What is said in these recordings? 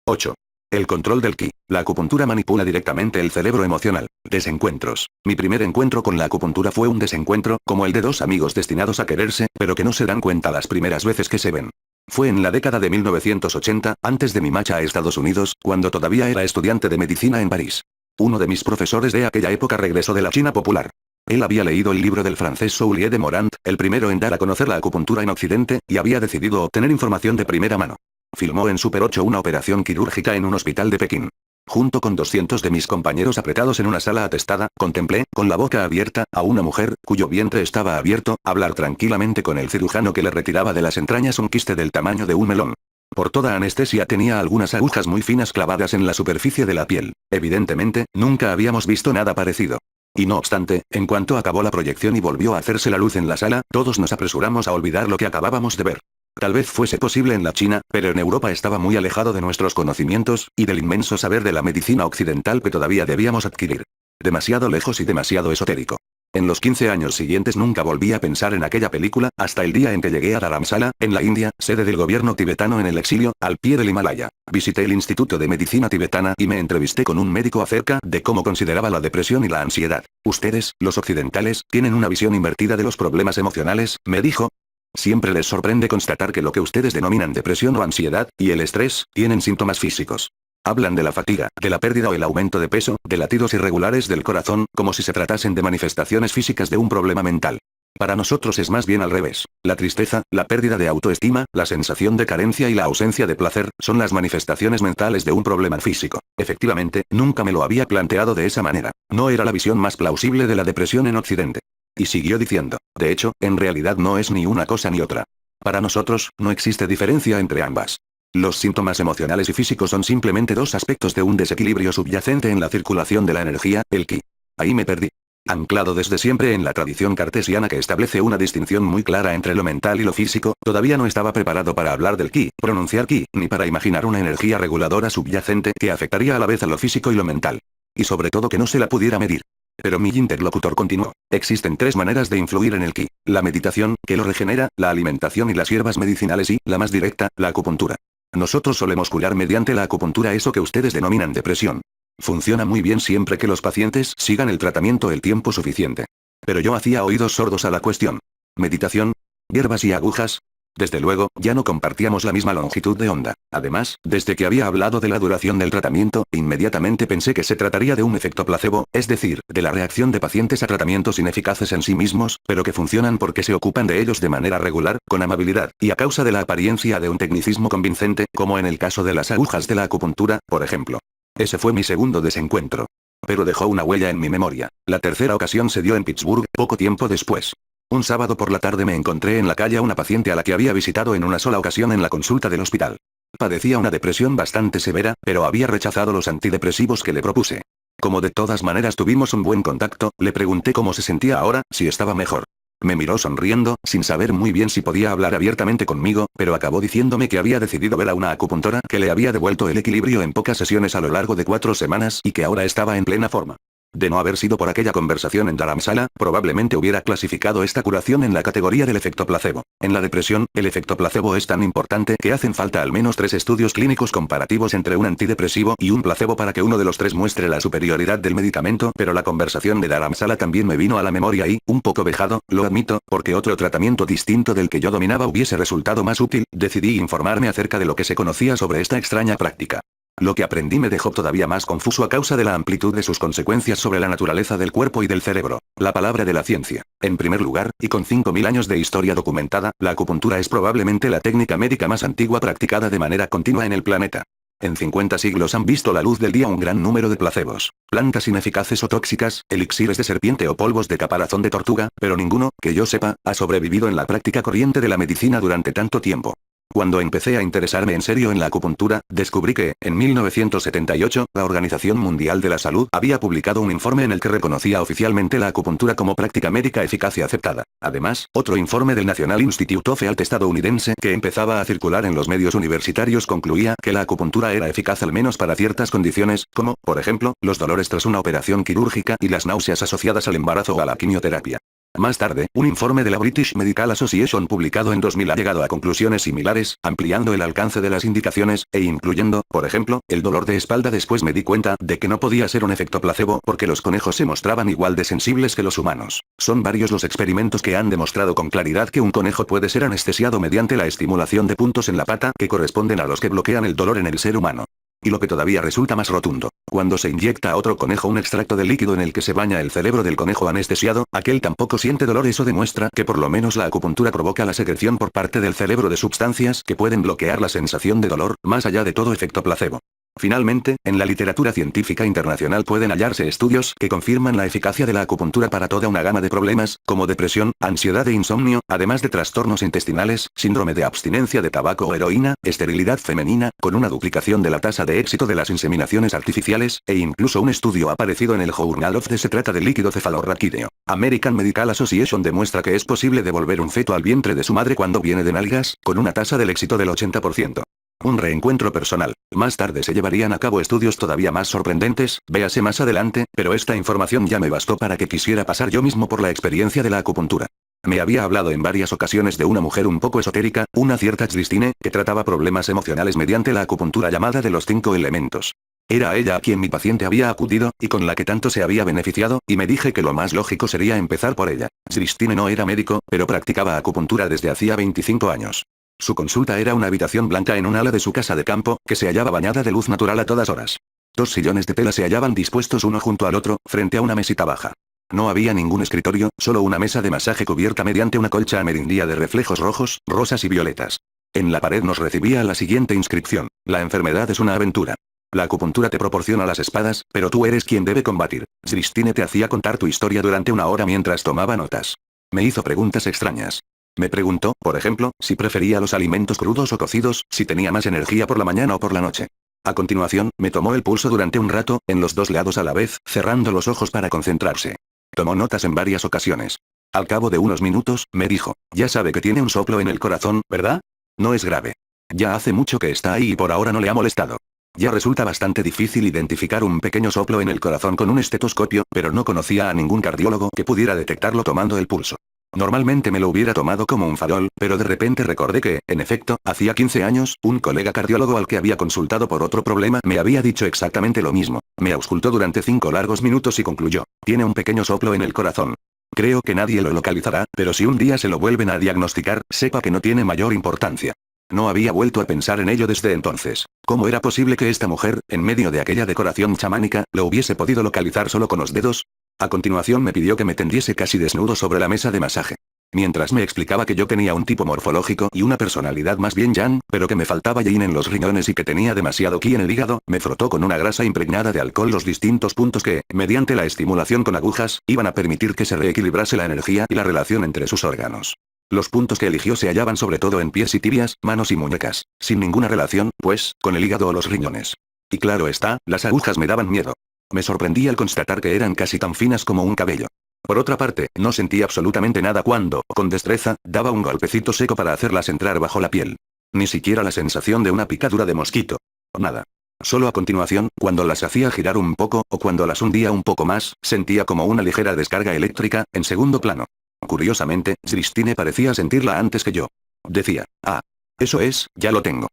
8. El control del ki. La acupuntura manipula directamente el cerebro emocional. Desencuentros. Mi primer encuentro con la acupuntura fue un desencuentro, como el de dos amigos destinados a quererse, pero que no se dan cuenta las primeras veces que se ven. Fue en la década de 1980, antes de mi marcha a Estados Unidos, cuando todavía era estudiante de medicina en París. Uno de mis profesores de aquella época regresó de la China popular. Él había leído el libro del francés Soulier de Morand, el primero en dar a conocer la acupuntura en Occidente, y había decidido obtener información de primera mano. Filmó en Super 8 una operación quirúrgica en un hospital de Pekín. Junto con 200 de mis compañeros apretados en una sala atestada, contemplé, con la boca abierta, a una mujer, cuyo vientre estaba abierto, hablar tranquilamente con el cirujano que le retiraba de las entrañas un quiste del tamaño de un melón. Por toda anestesia tenía algunas agujas muy finas clavadas en la superficie de la piel. Evidentemente, nunca habíamos visto nada parecido. Y no obstante, en cuanto acabó la proyección y volvió a hacerse la luz en la sala, todos nos apresuramos a olvidar lo que acabábamos de ver. Tal vez fuese posible en la China, pero en Europa estaba muy alejado de nuestros conocimientos, y del inmenso saber de la medicina occidental que todavía debíamos adquirir. Demasiado lejos y demasiado esotérico. En los 15 años siguientes nunca volví a pensar en aquella película, hasta el día en que llegué a Dharamsala, en la India, sede del gobierno tibetano en el exilio, al pie del Himalaya. Visité el Instituto de Medicina Tibetana y me entrevisté con un médico acerca de cómo consideraba la depresión y la ansiedad. Ustedes, los occidentales, tienen una visión invertida de los problemas emocionales, me dijo. Siempre les sorprende constatar que lo que ustedes denominan depresión o ansiedad, y el estrés, tienen síntomas físicos. Hablan de la fatiga, de la pérdida o el aumento de peso, de latidos irregulares del corazón, como si se tratasen de manifestaciones físicas de un problema mental. Para nosotros es más bien al revés. La tristeza, la pérdida de autoestima, la sensación de carencia y la ausencia de placer, son las manifestaciones mentales de un problema físico. Efectivamente, nunca me lo había planteado de esa manera. No era la visión más plausible de la depresión en Occidente. Y siguió diciendo, de hecho, en realidad no es ni una cosa ni otra. Para nosotros, no existe diferencia entre ambas. Los síntomas emocionales y físicos son simplemente dos aspectos de un desequilibrio subyacente en la circulación de la energía, el ki. Ahí me perdí. Anclado desde siempre en la tradición cartesiana que establece una distinción muy clara entre lo mental y lo físico, todavía no estaba preparado para hablar del ki, pronunciar ki, ni para imaginar una energía reguladora subyacente que afectaría a la vez a lo físico y lo mental. Y sobre todo que no se la pudiera medir. Pero mi interlocutor continuó. Existen tres maneras de influir en el ki. La meditación, que lo regenera, la alimentación y las hierbas medicinales y, la más directa, la acupuntura. Nosotros solemos curar mediante la acupuntura eso que ustedes denominan depresión. Funciona muy bien siempre que los pacientes sigan el tratamiento el tiempo suficiente. Pero yo hacía oídos sordos a la cuestión. ¿Meditación? ¿Hierbas y agujas? Desde luego, ya no compartíamos la misma longitud de onda. Además, desde que había hablado de la duración del tratamiento, inmediatamente pensé que se trataría de un efecto placebo, es decir, de la reacción de pacientes a tratamientos ineficaces en sí mismos, pero que funcionan porque se ocupan de ellos de manera regular, con amabilidad, y a causa de la apariencia de un tecnicismo convincente, como en el caso de las agujas de la acupuntura, por ejemplo. Ese fue mi segundo desencuentro. Pero dejó una huella en mi memoria. La tercera ocasión se dio en Pittsburgh, poco tiempo después. Un sábado por la tarde me encontré en la calle a una paciente a la que había visitado en una sola ocasión en la consulta del hospital. Padecía una depresión bastante severa, pero había rechazado los antidepresivos que le propuse. Como de todas maneras tuvimos un buen contacto, le pregunté cómo se sentía ahora, si estaba mejor. Me miró sonriendo, sin saber muy bien si podía hablar abiertamente conmigo, pero acabó diciéndome que había decidido ver a una acupuntora que le había devuelto el equilibrio en pocas sesiones a lo largo de 4 semanas y que ahora estaba en plena forma. De no haber sido por aquella conversación en Dharamsala, probablemente hubiera clasificado esta curación en la categoría del efecto placebo. En la depresión, el efecto placebo es tan importante que hacen falta al menos 3 estudios clínicos comparativos entre un antidepresivo y un placebo para que uno de los 3 muestre la superioridad del medicamento, pero la conversación de Dharamsala también me vino a la memoria y, un poco vejado, lo admito, porque otro tratamiento distinto del que yo dominaba hubiese resultado más útil, decidí informarme acerca de lo que se conocía sobre esta extraña práctica. Lo que aprendí me dejó todavía más confuso a causa de la amplitud de sus consecuencias sobre la naturaleza del cuerpo y del cerebro. La palabra de la ciencia. En primer lugar, y con 5000 años de historia documentada, la acupuntura es probablemente la técnica médica más antigua practicada de manera continua en el planeta. En 50 siglos han visto la luz del día un gran número de placebos, plantas ineficaces o tóxicas, elixires de serpiente o polvos de caparazón de tortuga, pero ninguno, que yo sepa, ha sobrevivido en la práctica corriente de la medicina durante tanto tiempo. Cuando empecé a interesarme en serio en la acupuntura, descubrí que, en 1978, la Organización Mundial de la Salud había publicado un informe en el que reconocía oficialmente la acupuntura como práctica médica eficaz y aceptada. Además, otro informe del National Institute of Health estadounidense que empezaba a circular en los medios universitarios concluía que la acupuntura era eficaz al menos para ciertas condiciones, como, por ejemplo, los dolores tras una operación quirúrgica y las náuseas asociadas al embarazo o a la quimioterapia. Más tarde, un informe de la British Medical Association publicado en 2000 ha llegado a conclusiones similares, ampliando el alcance de las indicaciones, e incluyendo, por ejemplo, el dolor de espalda. Después me di cuenta de que no podía ser un efecto placebo porque los conejos se mostraban igual de sensibles que los humanos. Son varios los experimentos que han demostrado con claridad que un conejo puede ser anestesiado mediante la estimulación de puntos en la pata que corresponden a los que bloquean el dolor en el ser humano. Y lo que todavía resulta más rotundo, cuando se inyecta a otro conejo un extracto de líquido en el que se baña el cerebro del conejo anestesiado, aquel tampoco siente dolor. Eso demuestra que por lo menos la acupuntura provoca la secreción por parte del cerebro de sustancias que pueden bloquear la sensación de dolor, más allá de todo efecto placebo. Finalmente, en la literatura científica internacional pueden hallarse estudios que confirman la eficacia de la acupuntura para toda una gama de problemas, como depresión, ansiedad e insomnio, además de trastornos intestinales, síndrome de abstinencia de tabaco o heroína, esterilidad femenina, con una duplicación de la tasa de éxito de las inseminaciones artificiales, e incluso un estudio aparecido en el Journal of the se trata del líquido cefalorraquídeo. American Medical Association demuestra que es posible devolver un feto al vientre de su madre cuando viene de nalgas, con una tasa del éxito del 80%. Un reencuentro personal. Más tarde se llevarían a cabo estudios todavía más sorprendentes, véase más adelante, pero esta información ya me bastó para que quisiera pasar yo mismo por la experiencia de la acupuntura. Me había hablado en varias ocasiones de una mujer un poco esotérica, una cierta Christine, que trataba problemas emocionales mediante la acupuntura llamada de los 5 elementos. Era a ella a quien mi paciente había acudido, y con la que tanto se había beneficiado, y me dije que lo más lógico sería empezar por ella. Christine no era médico, pero practicaba acupuntura desde hacía 25 años. Su consulta era una habitación blanca en un ala de su casa de campo, que se hallaba bañada de luz natural a todas horas. 2 sillones de tela se hallaban dispuestos uno junto al otro, frente a una mesita baja. No había ningún escritorio, solo una mesa de masaje cubierta mediante una colcha amerindía de reflejos rojos, rosas y violetas. En la pared nos recibía la siguiente inscripción: la enfermedad es una aventura. La acupuntura te proporciona las espadas, pero tú eres quien debe combatir. Christine te hacía contar tu historia durante una hora mientras tomaba notas. Me hizo preguntas extrañas. Me preguntó, por ejemplo, si prefería los alimentos crudos o cocidos, si tenía más energía por la mañana o por la noche. A continuación, me tomó el pulso durante un rato, en los 2 lados a la vez, cerrando los ojos para concentrarse. Tomó notas en varias ocasiones. Al cabo de unos minutos, me dijo: ya sabe que tiene un soplo en el corazón, ¿verdad? No es grave. Ya hace mucho que está ahí y por ahora no le ha molestado. Ya resulta bastante difícil identificar un pequeño soplo en el corazón con un estetoscopio, pero no conocía a ningún cardiólogo que pudiera detectarlo tomando el pulso. Normalmente me lo hubiera tomado como un farol, pero de repente recordé que, en efecto, hacía 15 años, un colega cardiólogo al que había consultado por otro problema me había dicho exactamente lo mismo. Me auscultó durante 5 largos minutos y concluyó: tiene un pequeño soplo en el corazón. Creo que nadie lo localizará, pero si un día se lo vuelven a diagnosticar, sepa que no tiene mayor importancia. No había vuelto a pensar en ello desde entonces. ¿Cómo era posible que esta mujer, en medio de aquella decoración chamánica, lo hubiese podido localizar solo con los dedos? A continuación me pidió que me tendiese casi desnudo sobre la mesa de masaje. Mientras me explicaba que yo tenía un tipo morfológico y una personalidad más bien yang, pero que me faltaba yin en los riñones y que tenía demasiado qi en el hígado, me frotó con una grasa impregnada de alcohol los distintos puntos que, mediante la estimulación con agujas, iban a permitir que se reequilibrase la energía y la relación entre sus órganos. Los puntos que eligió se hallaban sobre todo en pies y tibias, manos y muñecas, sin ninguna relación, pues, con el hígado o los riñones. Y claro está, las agujas me daban miedo. Me sorprendí al constatar que eran casi tan finas como un cabello. Por otra parte, no sentí absolutamente nada cuando, con destreza, daba un golpecito seco para hacerlas entrar bajo la piel. Ni siquiera la sensación de una picadura de mosquito. Nada. Solo a continuación, cuando las hacía girar un poco, o cuando las hundía un poco más, sentía como una ligera descarga eléctrica, en segundo plano. Curiosamente, Christine parecía sentirla antes que yo. Decía: ah, eso es, ya lo tengo.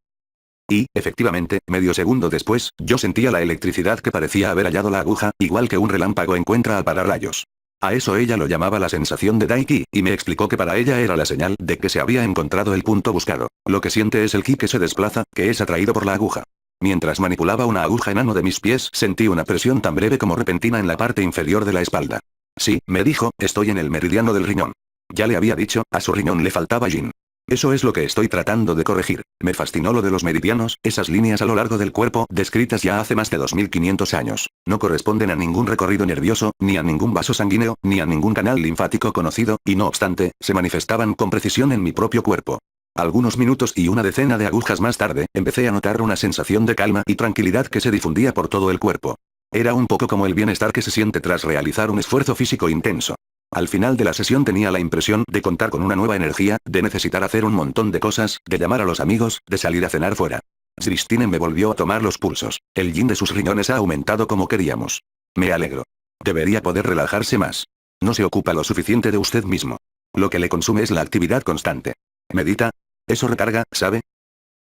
Y, efectivamente, medio segundo después, yo sentía la electricidad que parecía haber hallado la aguja, igual que un relámpago encuentra al pararrayos. A eso ella lo llamaba la sensación de Dai-Ki, y me explicó que para ella era la señal de que se había encontrado el punto buscado. Lo que siente es el ki que se desplaza, que es atraído por la aguja. Mientras manipulaba una aguja en ano de mis pies, sentí una presión tan breve como repentina en la parte inferior de la espalda. Sí, me dijo, estoy en el meridiano del riñón. Ya le había dicho, a su riñón le faltaba yin. Eso es lo que estoy tratando de corregir. Me fascinó lo de los meridianos, esas líneas a lo largo del cuerpo, descritas ya hace más de 2500 años. No corresponden a ningún recorrido nervioso, ni a ningún vaso sanguíneo, ni a ningún canal linfático conocido, y no obstante, se manifestaban con precisión en mi propio cuerpo. Algunos minutos y una decena de agujas más tarde, empecé a notar una sensación de calma y tranquilidad que se difundía por todo el cuerpo. Era un poco como el bienestar que se siente tras realizar un esfuerzo físico intenso. Al final de la sesión tenía la impresión de contar con una nueva energía, de necesitar hacer un montón de cosas, de llamar a los amigos, de salir a cenar fuera. Christine me volvió a tomar los pulsos. El yin de sus riñones ha aumentado como queríamos. Me alegro. Debería poder relajarse más. No se ocupa lo suficiente de usted mismo. Lo que le consume es la actividad constante. Medita. Eso recarga, ¿sabe?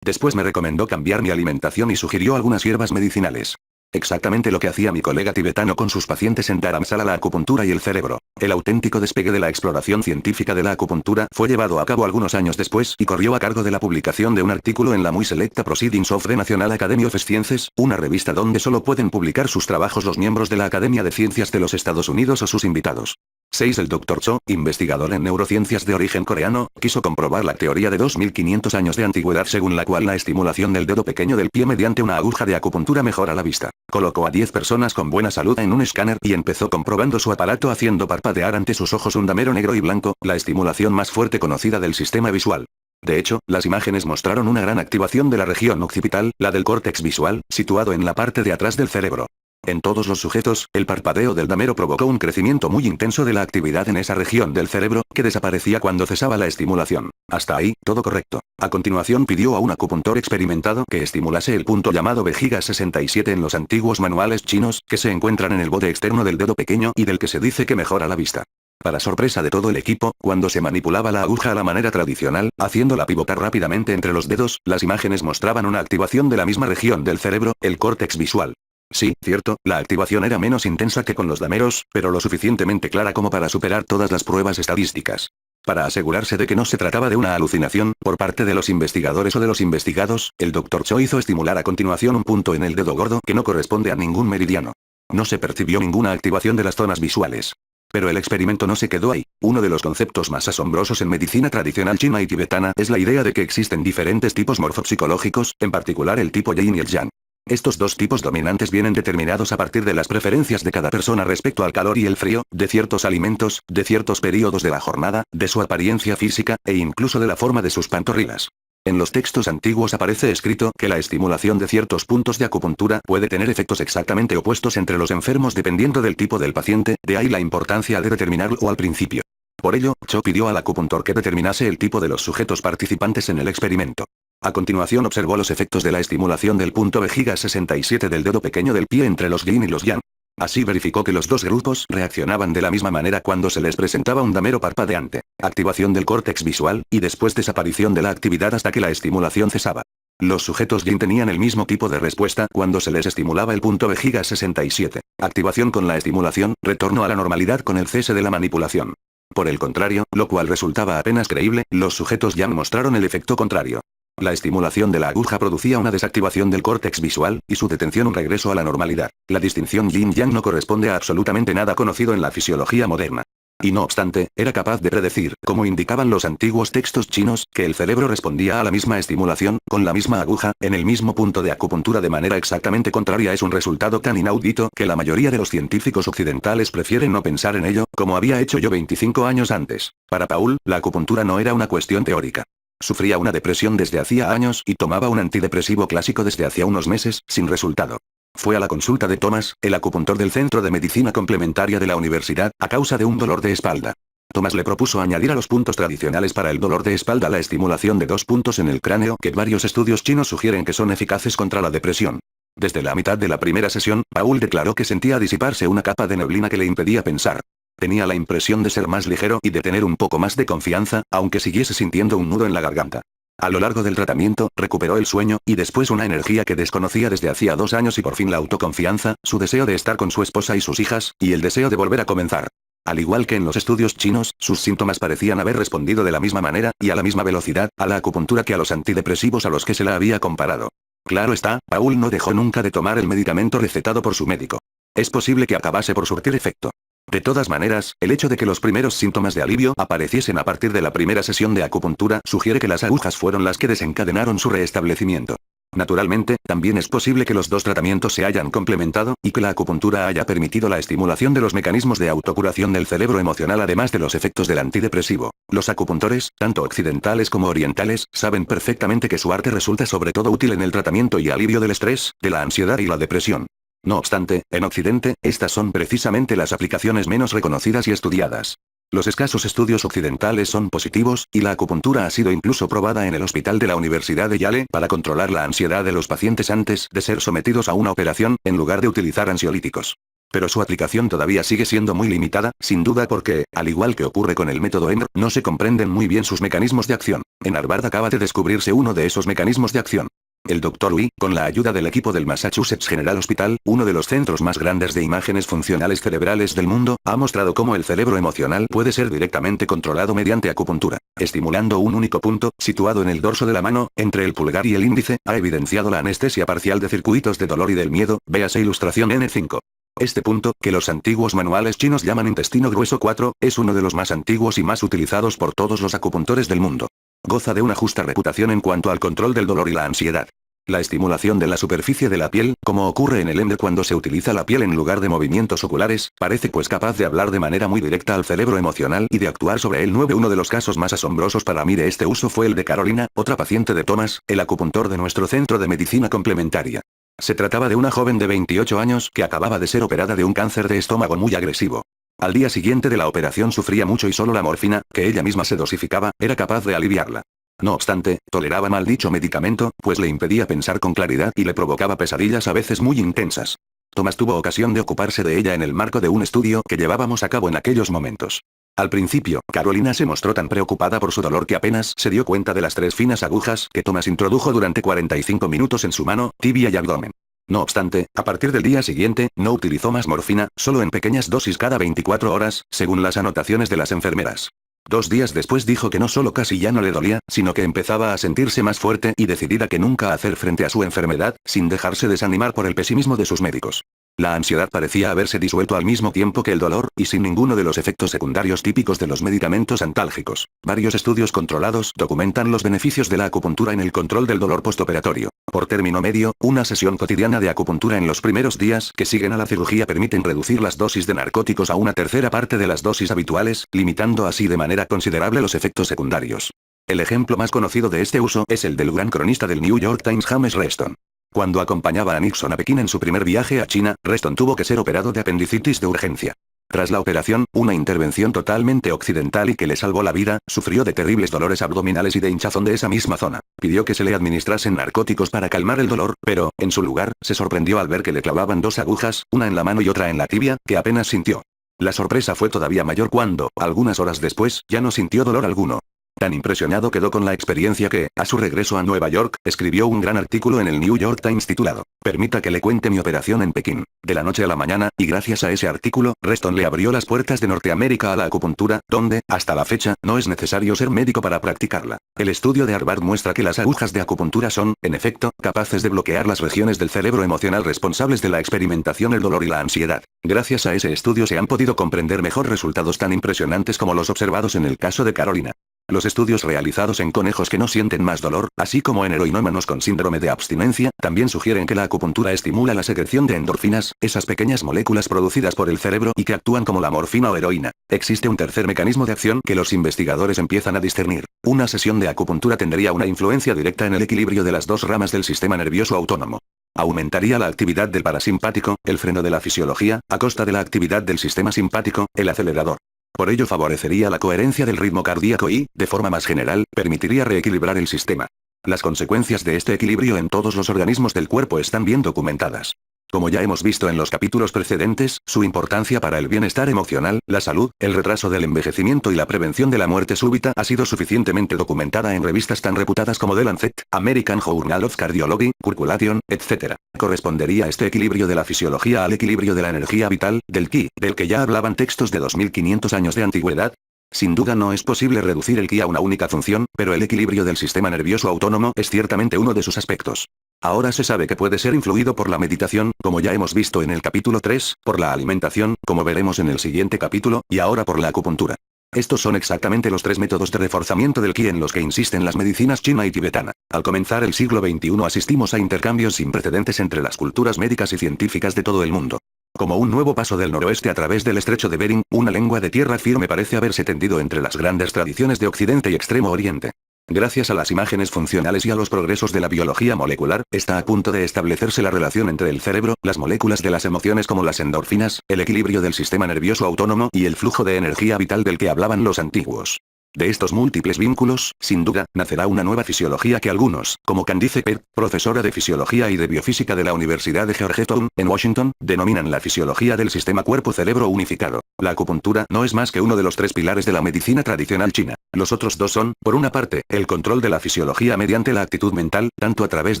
Después me recomendó cambiar mi alimentación y sugirió algunas hierbas medicinales. Exactamente lo que hacía mi colega tibetano con sus pacientes en Dharamsala, la acupuntura y el cerebro. El auténtico despegue de la exploración científica de la acupuntura fue llevado a cabo algunos años después y corrió a cargo de la publicación de un artículo en la muy selecta Proceedings of the National Academy of Sciences, una revista donde solo pueden publicar sus trabajos los miembros de la Academia de Ciencias de los Estados Unidos o sus invitados. 6. El Dr. Cho, investigador en neurociencias de origen coreano, quiso comprobar la teoría de 2500 años de antigüedad según la cual la estimulación del dedo pequeño del pie mediante una aguja de acupuntura mejora la vista. Colocó a 10 personas con buena salud en un escáner y empezó comprobando su aparato haciendo parpadear ante sus ojos un damero negro y blanco, la estimulación más fuerte conocida del sistema visual. De hecho, las imágenes mostraron una gran activación de la región occipital, la del córtex visual, situado en la parte de atrás del cerebro. En todos los sujetos, el parpadeo del damero provocó un crecimiento muy intenso de la actividad en esa región del cerebro, que desaparecía cuando cesaba la estimulación. Hasta ahí, todo correcto. A continuación pidió a un acupuntor experimentado que estimulase el punto llamado vejiga 67 en los antiguos manuales chinos, que se encuentran en el borde externo del dedo pequeño y del que se dice que mejora la vista. Para sorpresa de todo el equipo, cuando se manipulaba la aguja a la manera tradicional, haciéndola pivotar rápidamente entre los dedos, las imágenes mostraban una activación de la misma región del cerebro, el córtex visual. Sí, cierto, la activación era menos intensa que con los dameros, pero lo suficientemente clara como para superar todas las pruebas estadísticas. Para asegurarse de que no se trataba de una alucinación, por parte de los investigadores o de los investigados, el Dr. Cho hizo estimular a continuación un punto en el dedo gordo que no corresponde a ningún meridiano. No se percibió ninguna activación de las zonas visuales. Pero el experimento no se quedó ahí. Uno de los conceptos más asombrosos en medicina tradicional china y tibetana es la idea de que existen diferentes tipos morfopsicológicos, en particular el tipo Yin y el Yang. Estos dos tipos dominantes vienen determinados a partir de las preferencias de cada persona respecto al calor y el frío, de ciertos alimentos, de ciertos periodos de la jornada, de su apariencia física, e incluso de la forma de sus pantorrillas. En los textos antiguos aparece escrito que la estimulación de ciertos puntos de acupuntura puede tener efectos exactamente opuestos entre los enfermos dependiendo del tipo del paciente, de ahí la importancia de determinarlo al principio. Por ello, Cho pidió al acupuntor que determinase el tipo de los sujetos participantes en el experimento. A continuación observó los efectos de la estimulación del punto vejiga 67 del dedo pequeño del pie entre los yin y los yang. Así verificó que los dos grupos reaccionaban de la misma manera cuando se les presentaba un damero parpadeante, activación del córtex visual, y después desaparición de la actividad hasta que la estimulación cesaba. Los sujetos yin tenían el mismo tipo de respuesta cuando se les estimulaba el punto vejiga 67, activación con la estimulación, retorno a la normalidad con el cese de la manipulación. Por el contrario, lo cual resultaba apenas creíble, los sujetos yang mostraron el efecto contrario. La estimulación de la aguja producía una desactivación del córtex visual, y su detención un regreso a la normalidad. La distinción yin-yang no corresponde a absolutamente nada conocido en la fisiología moderna. Y no obstante, era capaz de predecir, como indicaban los antiguos textos chinos, que el cerebro respondía a la misma estimulación, con la misma aguja, en el mismo punto de acupuntura de manera exactamente contraria. Es un resultado tan inaudito que la mayoría de los científicos occidentales prefieren no pensar en ello, como había hecho yo 25 años antes. Para Paul, la acupuntura no era una cuestión teórica. Sufría una depresión desde hacía años y tomaba un antidepresivo clásico desde hacía unos meses, sin resultado. Fue a la consulta de Thomas, el acupuntor del Centro de Medicina Complementaria de la Universidad, a causa de un dolor de espalda. Thomas le propuso añadir a los puntos tradicionales para el dolor de espalda la estimulación de 2 puntos en el cráneo que varios estudios chinos sugieren que son eficaces contra la depresión. Desde la mitad de la primera sesión, Paul declaró que sentía disiparse una capa de neblina que le impedía pensar. Tenía la impresión de ser más ligero y de tener un poco más de confianza, aunque siguiese sintiendo un nudo en la garganta. A lo largo del tratamiento, recuperó el sueño, y después una energía que desconocía desde hacía 2 años y por fin la autoconfianza, su deseo de estar con su esposa y sus hijas, y el deseo de volver a comenzar. Al igual que en los estudios chinos, sus síntomas parecían haber respondido de la misma manera, y a la misma velocidad, a la acupuntura que a los antidepresivos a los que se la había comparado. Claro está, Paul no dejó nunca de tomar el medicamento recetado por su médico. Es posible que acabase por surtir efecto. De todas maneras, el hecho de que los primeros síntomas de alivio apareciesen a partir de la primera sesión de acupuntura sugiere que las agujas fueron las que desencadenaron su restablecimiento. Naturalmente, también es posible que los dos tratamientos se hayan complementado, y que la acupuntura haya permitido la estimulación de los mecanismos de autocuración del cerebro emocional además de los efectos del antidepresivo. Los acupuntores, tanto occidentales como orientales, saben perfectamente que su arte resulta sobre todo útil en el tratamiento y alivio del estrés, de la ansiedad y la depresión. No obstante, en Occidente, estas son precisamente las aplicaciones menos reconocidas y estudiadas. Los escasos estudios occidentales son positivos, y la acupuntura ha sido incluso probada en el hospital de la Universidad de Yale para controlar la ansiedad de los pacientes antes de ser sometidos a una operación, en lugar de utilizar ansiolíticos. Pero su aplicación todavía sigue siendo muy limitada, sin duda porque, al igual que ocurre con el método EMDR, no se comprenden muy bien sus mecanismos de acción. En Harvard acaba de descubrirse uno de esos mecanismos de acción. El Dr. Lee, con la ayuda del equipo del Massachusetts General Hospital, uno de los centros más grandes de imágenes funcionales cerebrales del mundo, ha mostrado cómo el cerebro emocional puede ser directamente controlado mediante acupuntura. Estimulando un único punto, situado en el dorso de la mano, entre el pulgar y el índice, ha evidenciado la anestesia parcial de circuitos de dolor y del miedo, véase ilustración N5. Este punto, que los antiguos manuales chinos llaman intestino grueso 4, es uno de los más antiguos y más utilizados por todos los acupuntores del mundo. Goza de una justa reputación en cuanto al control del dolor y la ansiedad. La estimulación de la superficie de la piel, como ocurre en el EMDR cuando se utiliza la piel en lugar de movimientos oculares, parece pues capaz de hablar de manera muy directa al cerebro emocional y de actuar sobre él. Uno de los casos más asombrosos para mí de este uso fue el de Carolina, otra paciente de Thomas, el acupuntor de nuestro centro de medicina complementaria. Se trataba de una joven de 28 años que acababa de ser operada de un cáncer de estómago muy agresivo. Al día siguiente de la operación sufría mucho y solo la morfina, que ella misma se dosificaba, era capaz de aliviarla. No obstante, toleraba mal dicho medicamento, pues le impedía pensar con claridad y le provocaba pesadillas a veces muy intensas. Thomas tuvo ocasión de ocuparse de ella en el marco de un estudio que llevábamos a cabo en aquellos momentos. Al principio, Carolina se mostró tan preocupada por su dolor que apenas se dio cuenta de las 3 finas agujas que Thomas introdujo durante 45 minutos en su mano, tibia y abdomen. No obstante, a partir del día siguiente, no utilizó más morfina, solo en pequeñas dosis cada 24 horas, según las anotaciones de las enfermeras. 2 días después dijo que no solo casi ya no le dolía, sino que empezaba a sentirse más fuerte y decidida que nunca a hacer frente a su enfermedad, sin dejarse desanimar por el pesimismo de sus médicos. La ansiedad parecía haberse disuelto al mismo tiempo que el dolor, y sin ninguno de los efectos secundarios típicos de los medicamentos antálgicos. Varios estudios controlados documentan los beneficios de la acupuntura en el control del dolor postoperatorio. Por término medio, una sesión cotidiana de acupuntura en los primeros días que siguen a la cirugía permiten reducir las dosis de narcóticos a una tercera parte de las dosis habituales, limitando así de manera considerable los efectos secundarios. El ejemplo más conocido de este uso es el del gran cronista del New York Times James Reston. Cuando acompañaba a Nixon a Pekín en su primer viaje a China, Reston tuvo que ser operado de apendicitis de urgencia. Tras la operación, una intervención totalmente occidental y que le salvó la vida, sufrió de terribles dolores abdominales y de hinchazón de esa misma zona. Pidió que se le administrasen narcóticos para calmar el dolor, pero, en su lugar, se sorprendió al ver que le clavaban 2 agujas, una en la mano y otra en la tibia, que apenas sintió. La sorpresa fue todavía mayor cuando, algunas horas después, ya no sintió dolor alguno. Tan impresionado quedó con la experiencia que, a su regreso a Nueva York, escribió un gran artículo en el New York Times titulado, "Permita que le cuente mi operación en Pekín". De la noche a la mañana, y gracias a ese artículo, Reston le abrió las puertas de Norteamérica a la acupuntura, donde, hasta la fecha, no es necesario ser médico para practicarla. El estudio de Harvard muestra que las agujas de acupuntura son, en efecto, capaces de bloquear las regiones del cerebro emocional responsables de la experimentación, el dolor y la ansiedad. Gracias a ese estudio se han podido comprender mejor resultados tan impresionantes como los observados en el caso de Carolina. Los estudios realizados en conejos que no sienten más dolor, así como en heroinómanos con síndrome de abstinencia, también sugieren que la acupuntura estimula la secreción de endorfinas, esas pequeñas moléculas producidas por el cerebro y que actúan como la morfina o heroína. Existe un tercer mecanismo de acción que los investigadores empiezan a discernir. Una sesión de acupuntura tendría una influencia directa en el equilibrio de las 2 ramas del sistema nervioso autónomo. Aumentaría la actividad del parasimpático, el freno de la fisiología, a costa de la actividad del sistema simpático, el acelerador. Por ello favorecería la coherencia del ritmo cardíaco y, de forma más general, permitiría reequilibrar el sistema. Las consecuencias de este equilibrio en todos los organismos del cuerpo están bien documentadas. Como ya hemos visto en los capítulos precedentes, su importancia para el bienestar emocional, la salud, el retraso del envejecimiento y la prevención de la muerte súbita ha sido suficientemente documentada en revistas tan reputadas como The Lancet, American Journal of Cardiology, Circulation, etc. Correspondería este equilibrio de la fisiología al equilibrio de la energía vital, del ki, del que ya hablaban textos de 2500 años de antigüedad. Sin duda no es posible reducir el ki a una única función, pero el equilibrio del sistema nervioso autónomo es ciertamente uno de sus aspectos. Ahora se sabe que puede ser influido por la meditación, como ya hemos visto en el capítulo 3, por la alimentación, como veremos en el siguiente capítulo, y ahora por la acupuntura. Estos son exactamente los 3 métodos de reforzamiento del ki en los que insisten las medicinas china y tibetana. Al comenzar el siglo XXI asistimos a intercambios sin precedentes entre las culturas médicas y científicas de todo el mundo. Como un nuevo paso del noroeste a través del estrecho de Bering, una lengua de tierra firme parece haberse tendido entre las grandes tradiciones de Occidente y Extremo Oriente. Gracias a las imágenes funcionales y a los progresos de la biología molecular, está a punto de establecerse la relación entre el cerebro, las moléculas de las emociones como las endorfinas, el equilibrio del sistema nervioso autónomo y el flujo de energía vital del que hablaban los antiguos. De estos múltiples vínculos, sin duda, nacerá una nueva fisiología que algunos, como Candice Pert, profesora de Fisiología y de Biofísica de la Universidad de Georgetown, en Washington, denominan la fisiología del sistema cuerpo-cerebro unificado. La acupuntura no es más que uno de los tres pilares de la medicina tradicional china. Los otros dos son, por una parte, el control de la fisiología mediante la actitud mental, tanto a través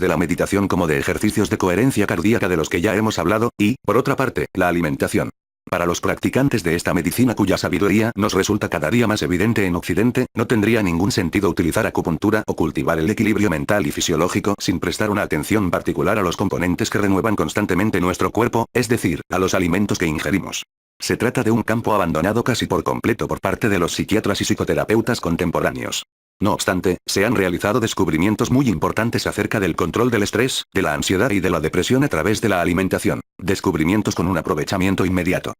de la meditación como de ejercicios de coherencia cardíaca de los que ya hemos hablado, y, por otra parte, la alimentación. Para los practicantes de esta medicina cuya sabiduría nos resulta cada día más evidente en Occidente, no tendría ningún sentido utilizar acupuntura o cultivar el equilibrio mental y fisiológico sin prestar una atención particular a los componentes que renuevan constantemente nuestro cuerpo, es decir, a los alimentos que ingerimos. Se trata de un campo abandonado casi por completo por parte de los psiquiatras y psicoterapeutas contemporáneos. No obstante, se han realizado descubrimientos muy importantes acerca del control del estrés, de la ansiedad y de la depresión a través de la alimentación, descubrimientos con un aprovechamiento inmediato.